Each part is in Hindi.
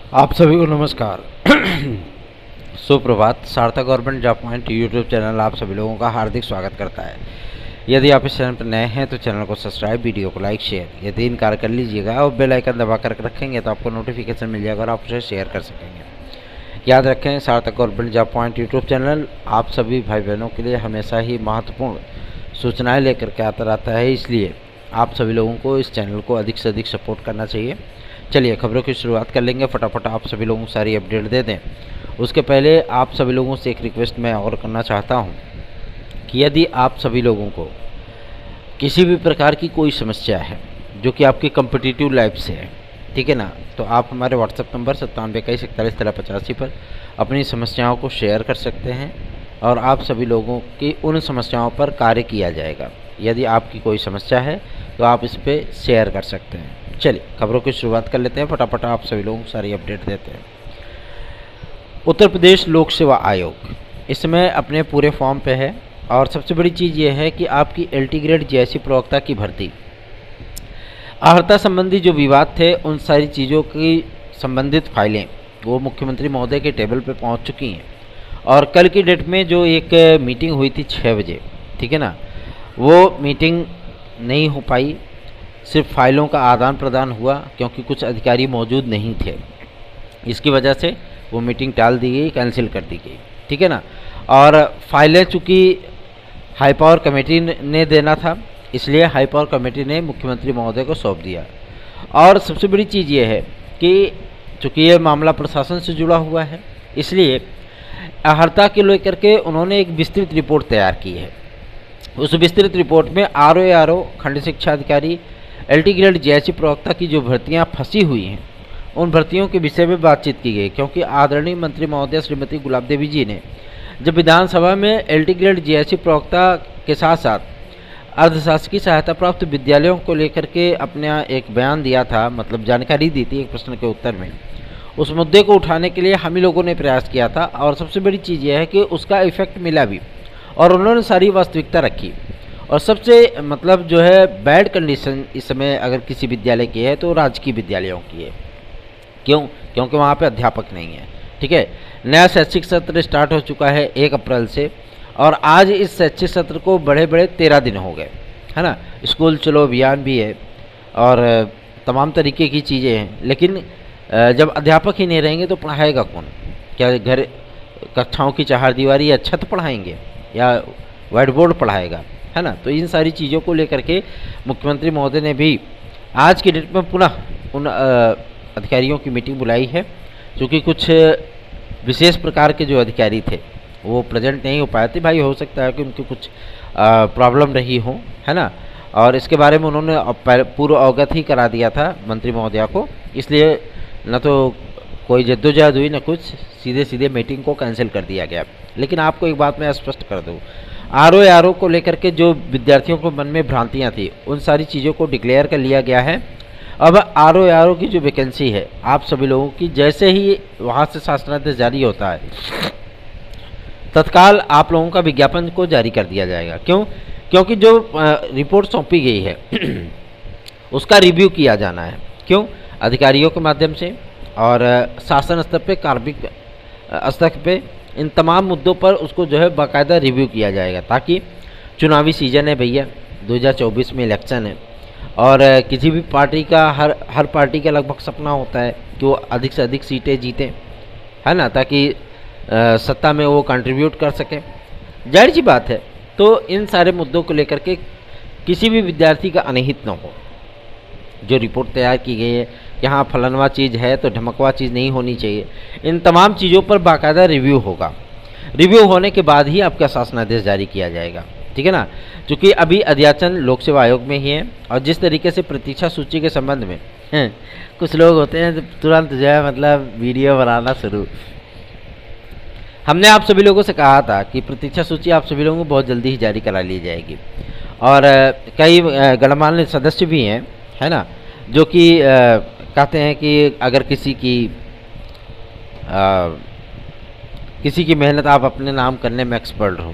आप सभी को नमस्कार। सुप्रभात। सार्थक government job point YouTube channel आप सभी लोगों का हार्दिक स्वागत करता है। यदि आप इस चैनल पर नए हैं तो चैनल को सब्सक्राइब, वीडियो को लाइक, शेयर ये 3 कार्य कर लीजिएगा और बेल आइकन दबा कर रखेंगे तो आपको नोटिफिकेशन मिल जाएगा और आप उसे शेयर कर सकेंगे। याद रखें, सार्थक government job point YouTube channel आप सभी भाई बहनों के लिए हमेशा ही महत्वपूर्ण सूचनाएँ लेकर के आता रहता है, इसलिए आप सभी लोगों को इस चैनल को अधिक से अधिक सपोर्ट करना चाहिए। चलिए खबरों की शुरुआत कर लेंगे। फटाफट आप सभी लोगों को सारी अपडेट दे दें। उसके पहले आप सभी लोगों से एक रिक्वेस्ट मैं और करना चाहता हूं कि यदि आप सभी लोगों को किसी भी प्रकार की कोई समस्या है जो कि आपकी कॉम्पिटिटिव लाइफ से है, ठीक है ना, तो आप हमारे व्हाट्सएप नंबर 9721411385 पर अपनी समस्याओं को शेयर कर सकते हैं और आप सभी लोगों की उन समस्याओं पर कार्य किया जाएगा। यदि आपकी कोई समस्या है तो आप इस पर शेयर कर सकते हैं। चलिए खबरों की शुरुआत कर लेते हैं। फटाफट आप सभी लोगों को सारी अपडेट देते हैं। उत्तर प्रदेश लोक सेवा आयोग इस समय अपने पूरे फॉर्म पे है और सबसे बड़ी चीज़ ये है कि आपकी एलटी ग्रेड जेआईसी प्रवक्ता की भर्ती, अर्हता संबंधी जो विवाद थे उन सारी चीज़ों की संबंधित फाइलें वो मुख्यमंत्री महोदय के टेबल पे पहुंच चुकी हैं और कल की डेट में जो एक मीटिंग हुई थी 6 बजे, ठीक है ना, वो मीटिंग नहीं हो पाई। सिर्फ फाइलों का आदान प्रदान हुआ क्योंकि कुछ अधिकारी मौजूद नहीं थे। इसकी वजह से वो मीटिंग टाल दी गई, कैंसिल कर दी गई, ठीक है ना। और फाइलें चूँकि हाई पावर कमेटी ने देना था, इसलिए हाई पावर कमेटी ने मुख्यमंत्री महोदय को सौंप दिया। और सबसे बड़ी चीज़ ये है कि चूँकि ये मामला प्रशासन से जुड़ा हुआ है, इसलिए अर्हता के लेकर के उन्होंने एक विस्तृत रिपोर्ट तैयार की है। उस विस्तृत रिपोर्ट में आरओ खंड शिक्षा अधिकारी, एलटी ग्रेड जेआईसी प्रवक्ता की जो भर्तियां फंसी हुई हैं उन भर्तियों के विषय में बातचीत की गई, क्योंकि आदरणीय मंत्री महोदय श्रीमती गुलाब देवी जी ने जब विधानसभा में एलटी ग्रेड जेआईसी प्रवक्ता के साथ साथ अर्धशासकीय सहायता प्राप्त विद्यालयों को लेकर के अपना एक बयान दिया था, मतलब जानकारी दी थी एक प्रश्न के उत्तर में, उस मुद्दे को उठाने के लिए हम ही लोगों ने प्रयास किया था। और सबसे बड़ी चीज़ यह है कि उसका इफेक्ट मिला भी और उन्होंने सारी वास्तविकता रखी। और सबसे मतलब जो है बैड कंडीशन इस समय अगर किसी विद्यालय की है तो राजकीय विद्यालयों की है। क्यों? क्योंकि वहाँ पे अध्यापक नहीं है, ठीक है। नया शैक्षिक सत्र स्टार्ट हो चुका है 1 अप्रैल से और आज इस शैक्षिक सत्र को बड़े 13 दिन हो गए, है ना। स्कूल चलो अभियान भी है और तमाम तरीके की चीज़ें हैं, लेकिन जब अध्यापक ही नहीं रहेंगे तो पढ़ाएगा कौन? क्या घर कक्षाओं की चारदीवारी या छत पढ़ाएंगे या व्हाइट बोर्ड पढ़ाएगा, है ना। तो इन सारी चीज़ों को लेकर के मुख्यमंत्री महोदय ने भी आज की डेट में पुनः उन अधिकारियों की मीटिंग बुलाई है, क्योंकि कुछ विशेष प्रकार के जो अधिकारी थे वो प्रेजेंट नहीं हो पाए थे। भाई हो सकता है कि उनकी कुछ प्रॉब्लम रही हो, है ना, और इसके बारे में उन्होंने पूर्व अवगत ही करा दिया था मंत्री महोदया को, इसलिए न तो कोई जद्दोजहद हुई न कुछ, सीधे सीधे मीटिंग को कैंसिल कर दिया गया। लेकिन आपको एक बात मैं स्पष्ट कर दूँ, आरओ को लेकर के जो विद्यार्थियों को मन में भ्रांतियां थी उन सारी चीज़ों को डिक्लेयर कर लिया गया है। अब आरओ की जो वैकेंसी है आप सभी लोगों की, जैसे ही वहाँ से शासनादेश जारी होता है तत्काल आप लोगों का विज्ञापन को जारी कर दिया जाएगा। क्यों? क्योंकि जो रिपोर्ट सौंपी गई है उसका रिव्यू किया जाना है। क्यों? अधिकारियों के माध्यम से और शासन स्तर पे, कार्मिक स्तर पे, इन तमाम मुद्दों पर उसको जो है बाकायदा रिव्यू किया जाएगा, ताकि चुनावी सीजन है भैया, 2024 में इलेक्शन है और किसी भी पार्टी का हर पार्टी का लगभग सपना होता है कि वो अधिक से अधिक सीटें जीतें, है ना, ताकि सत्ता में वो कंट्रीब्यूट कर सकें। जाहिर सी बात है। तो इन सारे मुद्दों को लेकर के किसी भी विद्यार्थी का अनहित न हो। जो रिपोर्ट तैयार की गई है कि हाँ फलानवा चीज़ है तो ढमकवा चीज़ नहीं होनी चाहिए, इन तमाम चीज़ों पर बाकायदा रिव्यू होगा। रिव्यू होने के बाद ही आपका शासनादेश जारी किया जाएगा, ठीक है ना। क्योंकि अभी अध्याचन लोक सेवा आयोग में ही है और जिस तरीके से प्रतीक्षा सूची के संबंध में कुछ लोग होते हैं तुरंत जो है मतलब वीडियो बनाना शुरू। हमने आप सभी लोगों से कहा था कि प्रतीक्षा सूची आप सभी लोगों को बहुत जल्दी ही जारी करा ली जाएगी और कई गणमान्य सदस्य भी हैं, है ना, जो कि कहते हैं कि अगर किसी की मेहनत आप अपने नाम करने में एक्सपर्ट हो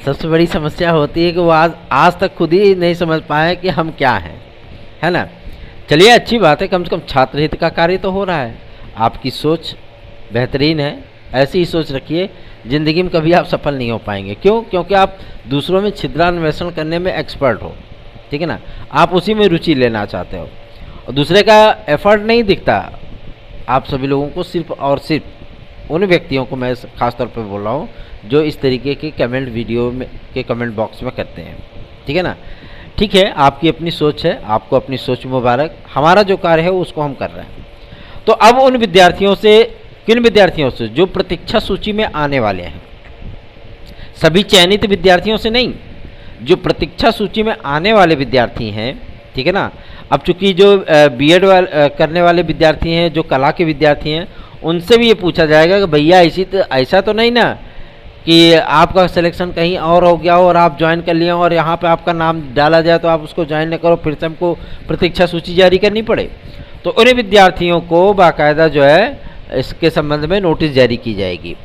सबसे बड़ी समस्या होती है कि वो आज तक खुद ही नहीं समझ पाए कि हम क्या हैं, है ना। चलिए अच्छी बात है, कम से कम छात्र हित का कार्य तो हो रहा है। आपकी सोच बेहतरीन है, ऐसी ही सोच रखिए, ज़िंदगी में कभी आप सफल नहीं हो पाएंगे। क्यों? क्योंकि आप दूसरों में छिद्रान्वेषण करने में एक्सपर्ट हो, ठीक है ना, आप उसी में रुचि लेना चाहते हो और दूसरे का एफर्ट नहीं दिखता। आप सभी लोगों को सिर्फ और सिर्फ उन व्यक्तियों को मैं ख़ास तौर पर बोल रहा हूँ जो इस तरीके के कमेंट वीडियो में के कमेंट बॉक्स में करते हैं, ठीक है ना। ठीक है, आपकी अपनी सोच है, आपको अपनी सोच मुबारक। हमारा जो कार्य है उसको हम कर रहे हैं। तो अब उन विद्यार्थियों से, किन विद्यार्थियों से? जो प्रतीक्षा सूची में आने वाले हैं, सभी चयनित विद्यार्थियों से नहीं, जो प्रतीक्षा सूची में आने वाले विद्यार्थी हैं, ठीक है ना। अब चूंकि जो बीएड करने वाले विद्यार्थी हैं, जो कला के विद्यार्थी हैं, उनसे भी ये पूछा जाएगा कि भैया ऐसा तो नहीं ना कि आपका सिलेक्शन कहीं और हो गया हो और आप ज्वाइन कर लिए और यहाँ पे आपका नाम डाला जाए तो आप उसको ज्वाइन न करो, फिर से हमको प्रतीक्षा सूची जारी करनी पड़े। तो उन विद्यार्थियों को बाकायदा जो है इसके संबंध में नोटिस जारी की जाएगी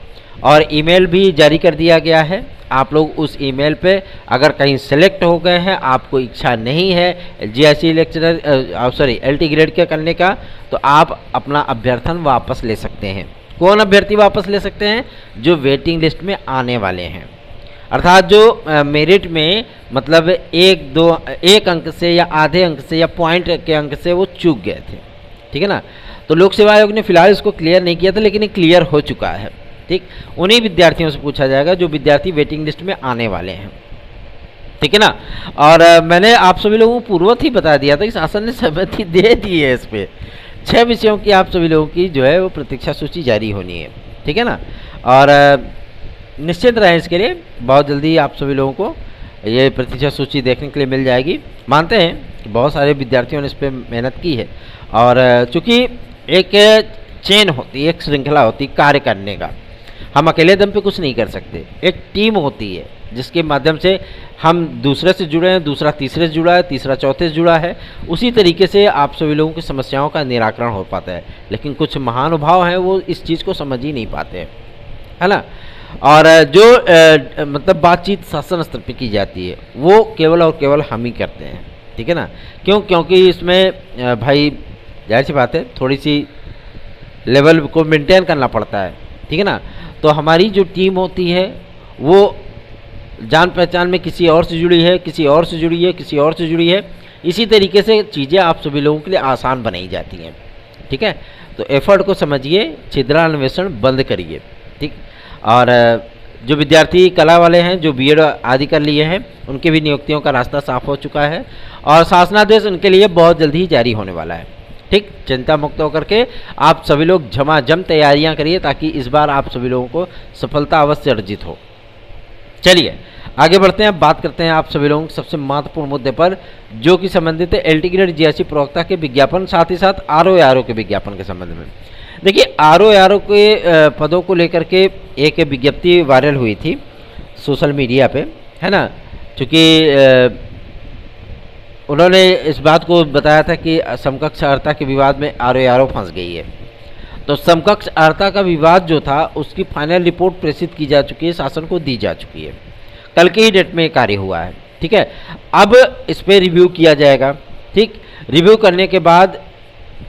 और ईमेल भी जारी कर दिया गया है। आप लोग उस ईमेल पे अगर कहीं सेलेक्ट हो गए हैं, आपको इच्छा नहीं है जीआईसी लेक्चरर एलटी ग्रेड के करने का, तो आप अपना अभ्यर्थन वापस ले सकते हैं। कौन अभ्यर्थी वापस ले सकते हैं? जो वेटिंग लिस्ट में आने वाले हैं, अर्थात जो मेरिट में मतलब एक अंक से या आधे अंक से या पॉइंट के अंक से वो चूक गए थे, ठीक है ना। तो लोक सेवा आयोग ने फिलहाल इसको क्लियर नहीं किया था, लेकिन ये क्लियर हो चुका है, ठीक। उन्हीं विद्यार्थियों से पूछा जाएगा जो विद्यार्थी वेटिंग लिस्ट में आने वाले हैं, ठीक है ना। और मैंने आप सभी लोगों को पूर्वत ही बता दिया था कि शासन ने सहमति दे दी है इस पर। 6 विषयों की आप सभी लोगों की जो है वो प्रतीक्षा सूची जारी होनी है, ठीक है ना। और निश्चित रहें, इसके लिए बहुत जल्दी आप सभी लोगों को ये प्रतीक्षा सूची देखने के लिए मिल जाएगी। मानते हैं कि बहुत सारे विद्यार्थियों ने इस पर मेहनत की है और चूँकि एक चेन होती है, एक श्रृंखला होती है कार्य करने का, हम अकेले दम पे कुछ नहीं कर सकते। एक टीम होती है जिसके माध्यम से हम दूसरे से जुड़े हैं, दूसरा तीसरे से जुड़ा है, तीसरा चौथे से जुड़ा है। उसी तरीके से आप सभी लोगों की समस्याओं का निराकरण हो पाता है। लेकिन कुछ महानुभाव हैं वो इस चीज़ को समझ ही नहीं पाते हैं, है ना। और जो मतलब बातचीत शासन स्तर पर की जाती है वो केवल और केवल हम ही करते हैं, ठीक है ना। क्यों? क्योंकि इसमें भाई जाहिर सी बात है थोड़ी सी लेवल को मेंटेन करना पड़ता है, ठीक है ना। तो हमारी जो टीम होती है वो जान पहचान में किसी और से जुड़ी है, किसी और से जुड़ी है, किसी और से जुड़ी है। इसी तरीके से चीज़ें आप सभी लोगों के लिए आसान बनाई जाती हैं, ठीक है। तो एफर्ट को समझिए, छिद्रान्वेषण बंद करिए, ठीक। और जो विद्यार्थी कला वाले हैं, जो बीएड आदि कर लिए हैं, उनके भी नियुक्तियों का रास्ता साफ हो चुका है और शासनादेश उनके लिए बहुत जल्दी ही जारी होने वाला है, ठीक। चिंता मुक्त होकर के आप सभी लोग झमाझम तैयारियां करिए ताकि इस बार आप सभी लोगों को सफलता अवश्य अर्जित हो। चलिए आगे बढ़ते हैं, अब बात करते हैं आप सभी लोगों के सबसे महत्वपूर्ण मुद्दे पर, जो कि संबंधित है एलटी ग्रेड जीआईसी प्रवक्ता के विज्ञापन, साथ ही साथ आरओ के विज्ञापन के संबंध में। देखिए आरओ के पदों को लेकर के एक विज्ञप्ति वायरल हुई थी सोशल मीडिया पे, है ना। चूँकि उन्होंने इस बात को बताया था कि समकक्ष अर्हता के विवाद में आरओ फंस गई है। तो समकक्ष अर्हता का विवाद जो था उसकी फाइनल रिपोर्ट प्रेषित की जा चुकी है, शासन को दी जा चुकी है। कल की ही डेट में कार्य हुआ है, ठीक है। अब इस पर रिव्यू किया जाएगा, ठीक। रिव्यू करने के बाद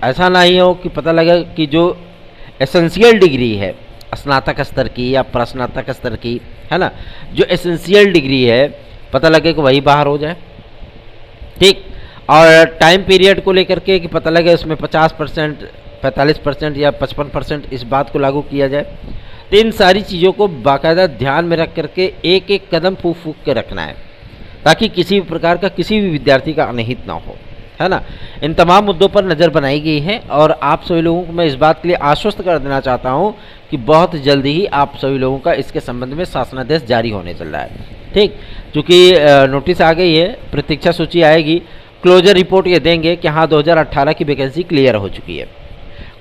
ऐसा ना ही हो कि पता लगे कि जो एसेंशियल डिग्री है स्नातक स्तर की या प्रस्नातक स्तर की, है ना, जो एसेंशियल डिग्री है पता लगे कि वही बाहर हो जाए, ठीक। और टाइम पीरियड को लेकर के कि पता लगे उसमें 50%, 45% या 55% इस बात को लागू किया जाए। तो इन सारी चीज़ों को बाकायदा ध्यान में रख करके एक एक कदम फूक फूक के रखना है ताकि किसी भी प्रकार का किसी भी विद्यार्थी का अनहित ना हो, है ना। इन तमाम मुद्दों पर नज़र बनाई गई है और आप सभी लोगों को मैं इस बात के लिए आश्वस्त कर देना चाहता हूं कि बहुत जल्दी ही आप सभी लोगों का इसके संबंध में शासनादेश जारी होने चल रहा है, ठीक। क्योंकि नोटिस आ गई है, प्रतीक्षा सूची आएगी, क्लोजर रिपोर्ट ये देंगे कि हाँ 2018 की वैकेंसी क्लियर हो चुकी है।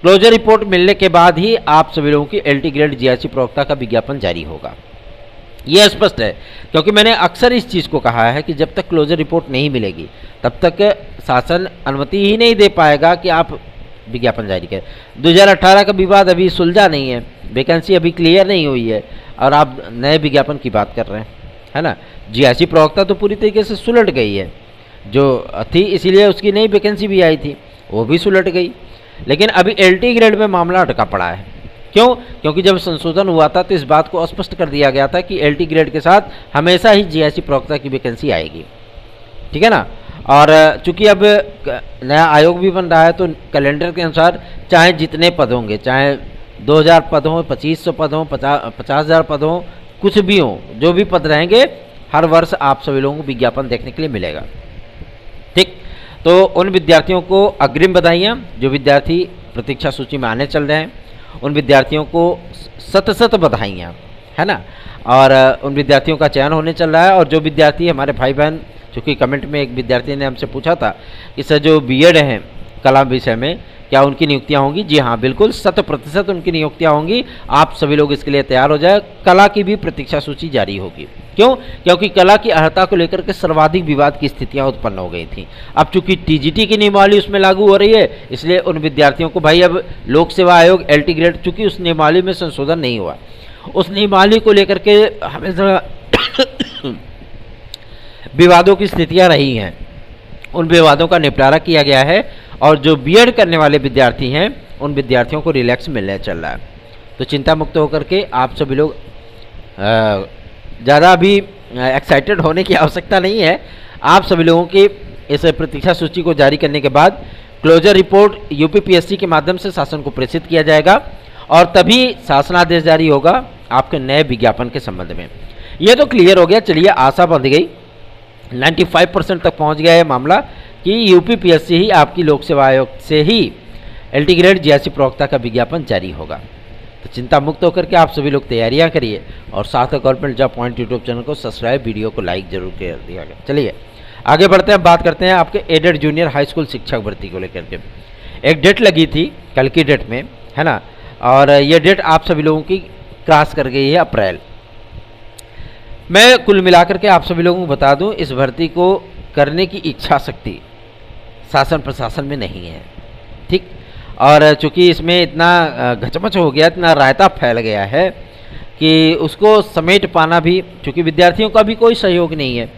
क्लोजर रिपोर्ट मिलने के बाद ही आप सभी लोगों की एलटी ग्रेड जीआईसी प्रवक्ता का विज्ञापन जारी होगा। यह स्पष्ट है क्योंकि मैंने अक्सर इस चीज़ को कहा है कि जब तक क्लोजर रिपोर्ट नहीं मिलेगी तब तक शासन अनुमति ही नहीं दे पाएगा कि आप विज्ञापन जारी करें। 2018 का विवाद अभी सुलझा नहीं है, वैकेंसी अभी क्लियर नहीं हुई है और आप नए विज्ञापन की बात कर रहे हैं, है ना। जीआईसी प्रवक्ता तो पूरी तरीके से सुलझ गई है जो थी, इसीलिए उसकी नई वैकेंसी भी आई थी। वो भी सुलट गई। लेकिन अभी LT ग्रेड में मामला अटका पड़ा है। क्यों? क्योंकि जब संशोधन हुआ था तो इस बात को स्पष्ट कर दिया गया था कि LT ग्रेड के साथ हमेशा ही GIC प्रवक्ता की वैकेंसी आएगी, ठीक है ना। और चूंकि अब नया आयोग भी बन रहा है तो कैलेंडर के अनुसार चाहे जितने पद होंगे, चाहे 2000 पद हों, 2500 पद हों, 50,000 पद हों, कुछ भी हों, जो भी पद रहेंगे हर वर्ष आप सभी लोगों को विज्ञापन देखने के लिए मिलेगा। ठीक, तो उन विद्यार्थियों को अग्रिम बधाइयाँ जो विद्यार्थी प्रतीक्षा सूची में आने चल रहे हैं, उन विद्यार्थियों को शत बधाइयाँ, है ना। और उन विद्यार्थियों का चयन होने चल रहा है। और जो विद्यार्थी हमारे भाई बहन, चूँकि कमेंट में एक विद्यार्थी ने हमसे पूछा था कि सर जो B.Ed हैं कला विषय में क्या उनकी नियुक्तियां होंगी, जी हाँ बिल्कुल 100% उनकी नियुक्तियां होंगी। आप सभी लोग इसके लिए तैयार हो जाए। कला की भी प्रतीक्षा सूची जारी होगी। क्यों? क्योंकि कला की अर्हता को लेकर के सर्वाधिक विवाद की स्थितियां उत्पन्न हो गई थी। अब चूंकि TGT की नियमावली उसमें लागू हो रही है, इसलिए उन विद्यार्थियों को भाई अब लोक सेवा आयोग LT ग्रेड, चूंकि उस नियमावली में संशोधन नहीं हुआ, उस नियमावली को लेकर के हमेशा विवादों की स्थितियां रही हैं। उन विवादों का निपटारा किया गया है और जो B.Ed करने वाले विद्यार्थी हैं उन विद्यार्थियों को रिलैक्स मिलने चल रहा है। तो चिंता मुक्त होकर के आप सभी लोग ज़्यादा अभी एक्साइटेड होने की आवश्यकता नहीं है। आप सभी लोगों की इस प्रतीक्षा सूची को जारी करने के बाद क्लोजर रिपोर्ट UPPSC के माध्यम से शासन को प्रेषित किया जाएगा और तभी शासनादेश जारी होगा आपके नए विज्ञापन के संबंध में। ये तो क्लियर हो गया, चलिए आशा बंध गई, 95% तक पहुंच गया है मामला कि UPPSC ही आपकी लोक सेवा आयोग से ही LT ग्रेड GIC प्रवक्ता का विज्ञापन जारी होगा। तो चिंता मुक्त होकर के आप सभी लोग तैयारियां करिए और साथ में government job point YouTube channel को सब्सक्राइब, वीडियो को लाइक जरूर कर दिया। चलिए आगे बढ़ते हैं, बात करते हैं आपके एडेड जूनियर हाई स्कूल शिक्षक भर्ती को लेकर के। एक डेट लगी थी कल की डेट में, है ना, और ये डेट आप सभी लोगों की क्रॉस कर गई है अप्रैल। मैं कुल मिलाकर के आप सभी लोगों को बता दूं, इस भर्ती को करने की इच्छा शक्ति शासन प्रशासन में नहीं है। ठीक, और चूंकि इसमें इतना घचमच हो गया, इतना रायता फैल गया है कि उसको समेट पाना भी, चूंकि विद्यार्थियों का भी कोई सहयोग नहीं है।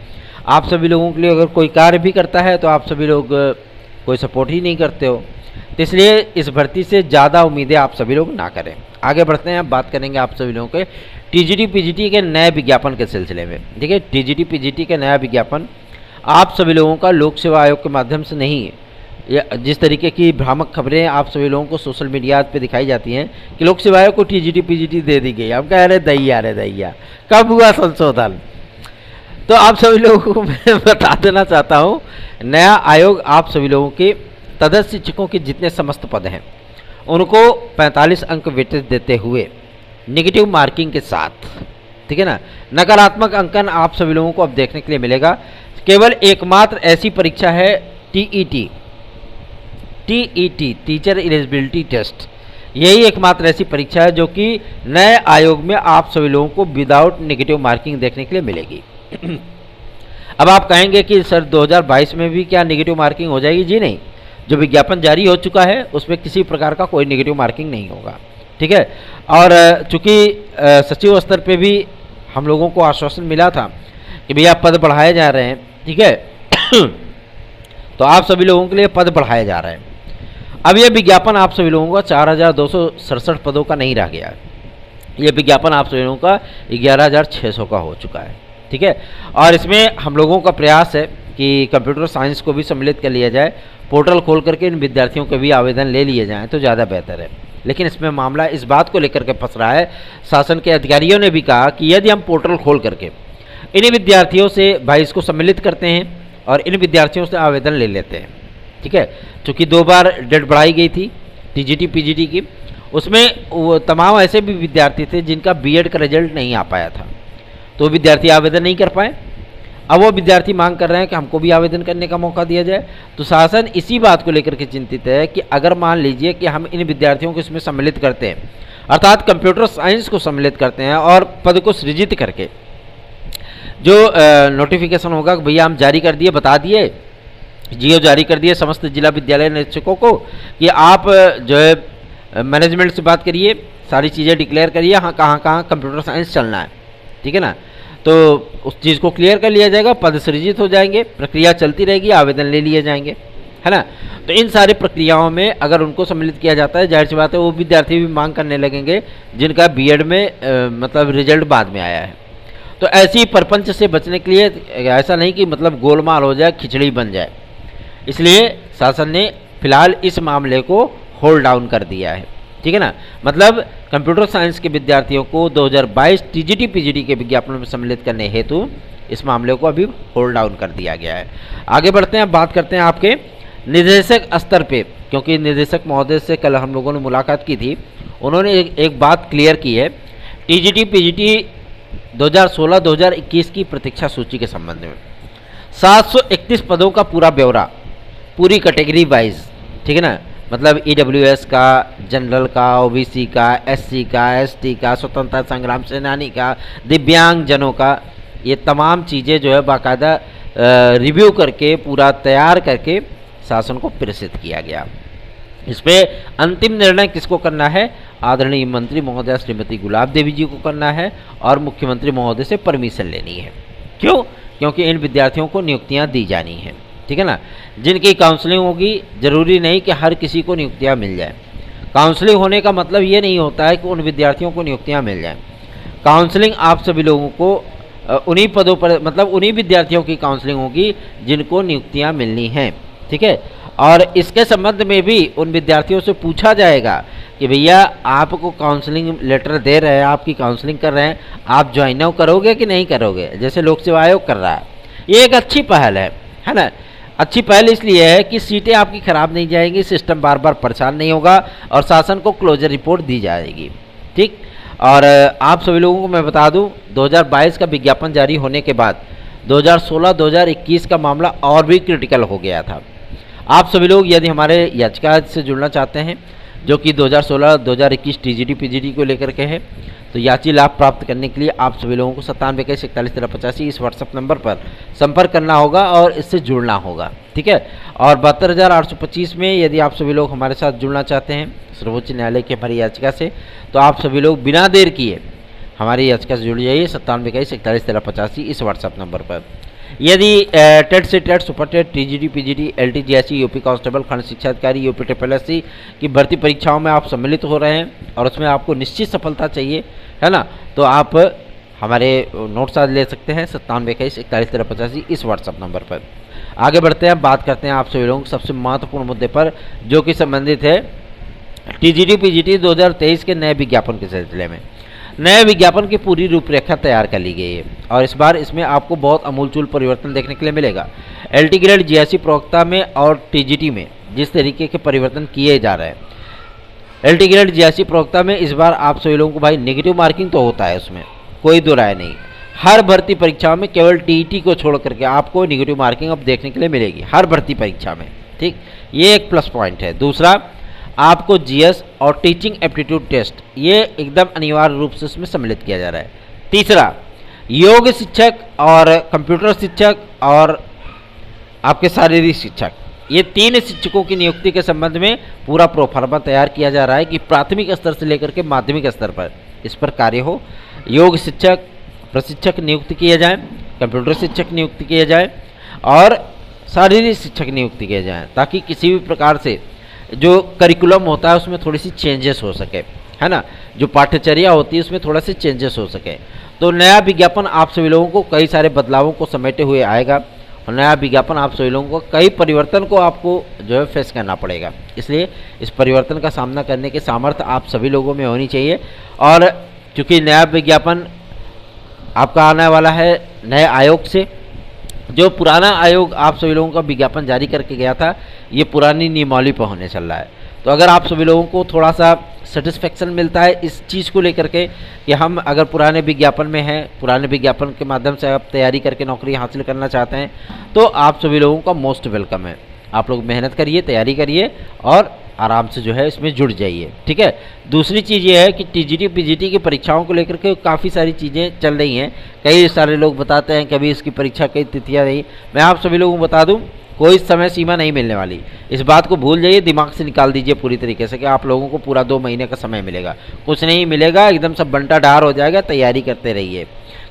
आप सभी लोगों के लिए अगर कोई कार्य भी करता है तो आप सभी लोग कोई सपोर्ट ही नहीं करते हो, तो इसलिए इस भर्ती से ज़्यादा उम्मीदें आप सभी लोग ना करें। आगे बढ़ते हैं, अब बात करेंगे आप सभी लोगों के TGT PGT के नए विज्ञापन के सिलसिले में। देखिए TGT PGT का नया विज्ञापन आप सभी लोगों का लोक सेवा आयोग के माध्यम से नहीं है। जिस तरीके की भ्रामक खबरें आप सभी लोगों को सोशल मीडिया पे दिखाई जाती हैं कि लोक सेवा आयोग को TGT PGT दे दी गई, हम कह रहे दैया कब हुआ संशोधन। तो आप सभी लोगों को मैं बता देना चाहता हूँ, नया आयोग आप सभी लोगों के तदस्थ शिक्षकों के जितने समस्त पद हैं उनको 45 अंक वेटेज देते हुए नेगेटिव मार्किंग के साथ, ठीक है ना, नकारात्मक अंकन आप सभी लोगों को अब देखने के लिए मिलेगा। केवल एकमात्र ऐसी परीक्षा है TET टीचर एलिजिबिलिटी टेस्ट, यही एकमात्र ऐसी परीक्षा है जो कि नए आयोग में आप सभी लोगों को विदाउट नेगेटिव मार्किंग देखने के लिए मिलेगी। अब आप कहेंगे कि सर 2022 में भी क्या नेगेटिव मार्किंग हो जाएगी? जी नहीं, जो विज्ञापन जारी हो चुका है उसमें किसी प्रकार का कोई नेगेटिव मार्किंग नहीं होगा, ठीक है। और चूंकि सचिव स्तर पे भी हम लोगों को आश्वासन मिला था कि भैया पद बढ़ाए जा रहे हैं, ठीक है तो आप सभी लोगों के लिए पद बढ़ाए जा रहे हैं। अब यह विज्ञापन आप सभी लोगों का 4267 पदों का नहीं रह गया है, यह विज्ञापन आप सभी लोगों का 11600 का हो चुका है, ठीक है। और इसमें हम लोगों का प्रयास है कि कंप्यूटर साइंस को भी सम्मिलित कर लिया जाए, पोर्टल खोल करके इन विद्यार्थियों के भी आवेदन ले लिए जाएं तो ज़्यादा बेहतर है। लेकिन इसमें मामला इस बात को लेकर के फंस रहा है, शासन के अधिकारियों ने भी कहा कि यदि हम पोर्टल खोल करके इन विद्यार्थियों से भाई इसको सम्मिलित करते हैं और इन विद्यार्थियों से आवेदन ले लेते हैं, ठीक है, चूँकि 2 बार डेट बढ़ाई गई थी TGT PGT की, उसमें वो तमाम ऐसे भी विद्यार्थी थे जिनका B.Ed का रिजल्ट नहीं आ पाया था, तो विद्यार्थी आवेदन नहीं कर पाए। अब वो विद्यार्थी मांग कर रहे हैं कि हमको भी आवेदन करने का मौका दिया जाए। तो शासन इसी बात को लेकर के चिंतित है कि अगर मान लीजिए कि हम इन विद्यार्थियों को इसमें सम्मिलित करते हैं, अर्थात कंप्यूटर साइंस को सम्मिलित करते हैं और पद को सृजित करके जो नोटिफिकेशन होगा कि भैया हम जारी कर दिए, बता दिए, जियो जारी कर दिए समस्त जिला विद्यालय निरीक्षकों को कि आप जो है मैनेजमेंट से बात करिए, सारी चीज़ें डिक्लेयर करिए, हाँ कहाँ कंप्यूटर साइंस चलना है, ठीक है ना, तो उस चीज़ को क्लियर कर लिया जाएगा, पद सृजित हो जाएंगे, प्रक्रिया चलती रहेगी, आवेदन ले लिए जाएंगे। है ना। तो इन सारी प्रक्रियाओं में अगर उनको सम्मिलित किया जाता है, जाहिर सी बात है वो विद्यार्थी भी मांग करने लगेंगे जिनका बीएड में मतलब रिजल्ट बाद में आया है। तो ऐसी परपंच से बचने के लिए ऐसा नहीं कि मतलब गोलमाल हो जाए, खिचड़ी बन जाए, इसलिए शासन ने फिलहाल इस मामले को होल्ड डाउन कर दिया है, ठीक है ना। मतलब कंप्यूटर साइंस के विद्यार्थियों को 2022 टीजीटी पीजीटी के विज्ञापन में सम्मिलित करने हेतु इस मामले को अभी होल्ड डाउन कर दिया गया है। आगे बढ़ते हैं, बात करते हैं आपके निदेशक स्तर पे, क्योंकि निदेशक महोदय से कल हम लोगों ने मुलाकात की थी। उन्होंने एक बात क्लियर की है टीजीटी पीजीटी 2016-2021 की प्रतीक्षा सूची के संबंध में। 731 पदों का पूरा ब्यौरा, पूरी कैटेगरी वाइज, ठीक है ना। मतलब ईडब्ल्यूएस का, जनरल का, ओबीसी का, एससी का, एसटी का, स्वतंत्रता संग्राम सेनानी का, दिव्यांग जनों का, ये तमाम चीज़ें जो है बाकायदा रिव्यू करके पूरा तैयार करके शासन को प्रेषित किया गया। इस पर अंतिम निर्णय किसको करना है? आदरणीय मंत्री महोदय श्रीमती गुलाब देवी जी को करना है और मुख्यमंत्री महोदय से परमिशन लेनी है। क्यों? क्योंकि इन विद्यार्थियों को नियुक्तियां दी जानी है, ठीक है ना। जिनकी काउंसलिंग होगी, जरूरी नहीं कि हर किसी को नियुक्तियां मिल जाए। काउंसलिंग होने का मतलब ये नहीं होता है कि उन विद्यार्थियों को नियुक्तियां मिल जाएं। काउंसलिंग आप सभी लोगों को उन्हीं पदों पर, मतलब उन्हीं विद्यार्थियों की काउंसलिंग होगी जिनको नियुक्तियां मिलनी हैं, ठीक है। और इसके संबंध में भी उन विद्यार्थियों से पूछा जाएगा कि भैया आपको काउंसलिंग लेटर दे रहे हैं, आपकी काउंसलिंग कर रहे हैं, आप ज्वाइन नाउ करोगे कि नहीं करोगे, जैसे लोक सेवा आयोग कर रहा है। ये एक अच्छी पहल है ना। अच्छी पहल इसलिए है कि सीटें आपकी खराब नहीं जाएंगी, सिस्टम बार बार परेशान नहीं होगा और शासन को क्लोजर रिपोर्ट दी जाएगी, ठीक। और आप सभी लोगों को मैं बता दूं 2022 का विज्ञापन जारी होने के बाद 2016-2021 का मामला और भी क्रिटिकल हो गया था। आप सभी लोग यदि हमारे याचिका से जुड़ना चाहते हैं जो कि 2016-2021 टीजीटी पीजीटी को लेकर के है, तो याची लाभ प्राप्त करने के लिए आप सभी लोगों को 9721411385 इस व्हाट्सएप नंबर पर संपर्क करना होगा और इससे जुड़ना होगा, ठीक है। और 72,825 में यदि आप सभी लोग हमारे साथ जुड़ना चाहते हैं सर्वोच्च न्यायालय की हमारी याचिका से, तो आप सभी लोग बिना देर किए हमारी याचिका से जुड़ जाइए 9721411385 इस व्हाट्सएप नंबर पर। यदि टेट से TET, super TET, TGT PGT, LTGSC, UP constable, खंड शिक्षा अधिकारी, यूपी ट्रिपलएससी की भर्ती परीक्षाओं में आप सम्मिलित हो रहे हैं और उसमें आपको निश्चित सफलता चाहिए, है ना, तो आप हमारे नोट्स आज ले सकते हैं 9721411385 इस व्हाट्सएप नंबर पर। आगे बढ़ते हैं, बात करते हैं आप सभी लोगों के सबसे महत्वपूर्ण मुद्दे पर जो कि संबंधित है टीजीटी पीजीटी 2023 के नए विज्ञापन के सिलसिले में। नए विज्ञापन की पूरी रूपरेखा तैयार कर ली गई है और इस बार इसमें आपको बहुत अमूलचूल परिवर्तन देखने के लिए मिलेगा। एलटी ग्रेड जीएससी प्रवक्ता में और टीजीटी में जिस तरीके के परिवर्तन किए जा रहे हैं, एलटी ग्रेड जीएससी प्रवक्ता में इस बार आप सभी लोगों को भाई नेगेटिव मार्किंग तो होता है, उसमें कोई दो राय नहीं। हर भर्ती परीक्षाओं में केवल टीईटी को छोड़ करके आपको नेगेटिव मार्किंग अब देखने के लिए मिलेगी हर भर्ती परीक्षा में, ठीक। ये एक प्लस पॉइंट है। दूसरा, आपको जीएस और टीचिंग एप्टीट्यूड टेस्ट ये एकदम अनिवार्य रूप से उसमें सम्मिलित किया जा रहा है। तीसरा, योग शिक्षक और कंप्यूटर शिक्षक और आपके शारीरिक शिक्षक, ये 3 शिक्षकों की नियुक्ति के संबंध में पूरा प्रोफार्मा तैयार किया जा रहा है कि प्राथमिक स्तर से लेकर के माध्यमिक स्तर पर इस पर कार्य हो। योग शिक्षक प्रशिक्षक नियुक्त किए जाएँ, कंप्यूटर शिक्षक नियुक्त किए जाए और शारीरिक शिक्षक नियुक्त किए जाएँ, ताकि किसी भी प्रकार से जो करिकुलम होता है उसमें थोड़ी सी चेंजेस हो सके, है ना, जो पाठ्यचर्या होती है उसमें थोड़ा सी चेंजेस हो सके। तो नया विज्ञापन आप सभी लोगों को कई सारे बदलावों को समेटे हुए आएगा और नया विज्ञापन आप सभी लोगों को कई परिवर्तन को आपको जो है फेस करना पड़ेगा। इसलिए इस परिवर्तन का सामना करने के सामर्थ्य आप सभी लोगों में होनी चाहिए। और चूँकि नया विज्ञापन आपका आने वाला है नए आयोग से, जो पुराना आयोग आप सभी लोगों का विज्ञापन जारी करके गया था ये पुरानी नियमावली पर होने चल रहा है। तो अगर आप सभी लोगों को थोड़ा सा सेटिस्फेक्शन मिलता है इस चीज़ को लेकर के कि हम अगर पुराने विज्ञापन में हैं, पुराने विज्ञापन के माध्यम से आप तैयारी करके नौकरी हासिल करना चाहते हैं, तो आप सभी लोगों का मोस्ट वेलकम है। आप लोग मेहनत करिए, तैयारी करिए और आराम से जो है इसमें जुड़ जाइए, ठीक है। दूसरी चीज़ ये है कि टीजीटी पीजीटी की परीक्षाओं को लेकर के काफ़ी सारी चीज़ें चल रही हैं। कई सारे लोग बताते हैं कि अभी इसकी परीक्षा कई तिथियाँ नहीं। मैं आप सभी लोगों को बता दूं कोई समय सीमा नहीं मिलने वाली। इस बात को भूल जाइए, दिमाग से निकाल दीजिए पूरी तरीके से कि आप लोगों को पूरा 2 महीने का समय मिलेगा। कुछ नहीं मिलेगा, एकदम सब बंटा ढार हो जाएगा। तैयारी करते रहिए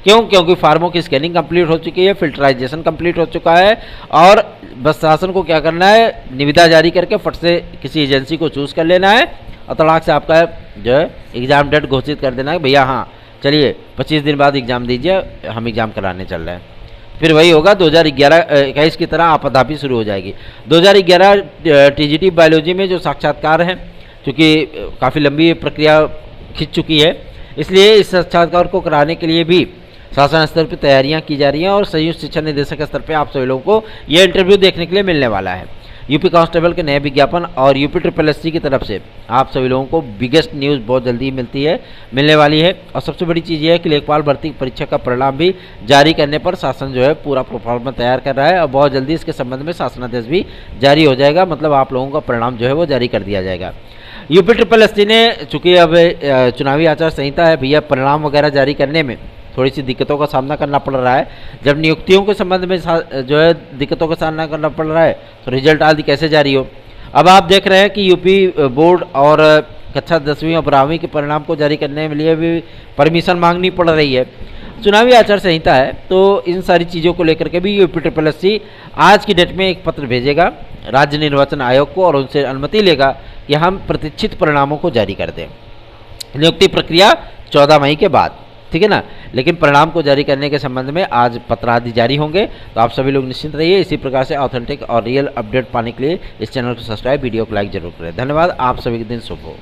क्यों? क्योंकि फार्मों की स्कैनिंग कंप्लीट हो चुकी है, फिल्टराइजेशन कंप्लीट हो चुका है और बस शासन को क्या करना है, निविदा जारी करके फट से किसी एजेंसी को चूज़ कर लेना है और तड़ाक से आपका जो है एग्ज़ाम डेट घोषित कर देना है, भैया हाँ चलिए 25 दिन बाद एग्ज़ाम दीजिए, हम एग्ज़ाम कराने चल रहे हैं। फिर वही होगा 2011-21 की तरह आपाधापी शुरू हो जाएगी। 2011 टीजीटी बायोलॉजी में जो साक्षात्कार हैं, क्योंकि काफ़ी लंबी प्रक्रिया खिंच चुकी है, इसलिए इस साक्षात्कार को कराने के लिए भी शासन स्तर पर तैयारियां की जा रही हैं और संयुक्त शिक्षा निदेशक स्तर पर आप सभी लोगों को यह इंटरव्यू देखने के लिए मिलने वाला है। यूपी कांस्टेबल के नए विज्ञापन और यूपी SSSC की तरफ से आप सभी लोगों को बिगेस्ट न्यूज़ बहुत जल्दी मिलने वाली है। और सबसे बड़ी चीज़ यह है कि लेखपाल भर्ती परीक्षा का परिणाम भी जारी करने पर शासन जो है पूरा प्रोफार्मा तैयार कर रहा है और बहुत जल्दी इसके संबंध में शासनादेश भी जारी हो जाएगा, मतलब आप लोगों का परिणाम जो है वो जारी कर दिया जाएगा। यूपी SSSC ने चूँकि अब चुनावी आचार संहिता है भैया, परिणाम वगैरह जारी करने में थोड़ी सी दिक्कतों का सामना करना पड़ रहा है। जब नियुक्तियों के संबंध में जो है दिक्कतों का सामना करना पड़ रहा है तो रिजल्ट आदि कैसे जारी हो। अब आप देख रहे हैं कि यूपी बोर्ड और कक्षा 10वीं और 12वीं के परिणाम को जारी करने के लिए भी परमिशन मांगनी पड़ रही है। चुनावी आचार संहिता है तो इन सारी चीज़ों को लेकर के भी यूपी SSSC आज की डेट में एक पत्र भेजेगा राज्य निर्वाचन आयोग को और उनसे अनुमति लेगा कि हम प्रतीक्षित परिणामों को जारी कर दें। नियुक्ति प्रक्रिया 14 मई के बाद, ठीक है ना, लेकिन परिणाम को जारी करने के संबंध में आज पत्र आदि जारी होंगे। तो आप सभी लोग निश्चिंत रहिए। इसी प्रकार से ऑथेंटिक और रियल अपडेट पाने के लिए इस चैनल को सब्सक्राइब, वीडियो को लाइक जरूर करें। धन्यवाद। आप सभी के दिन शुभ हो।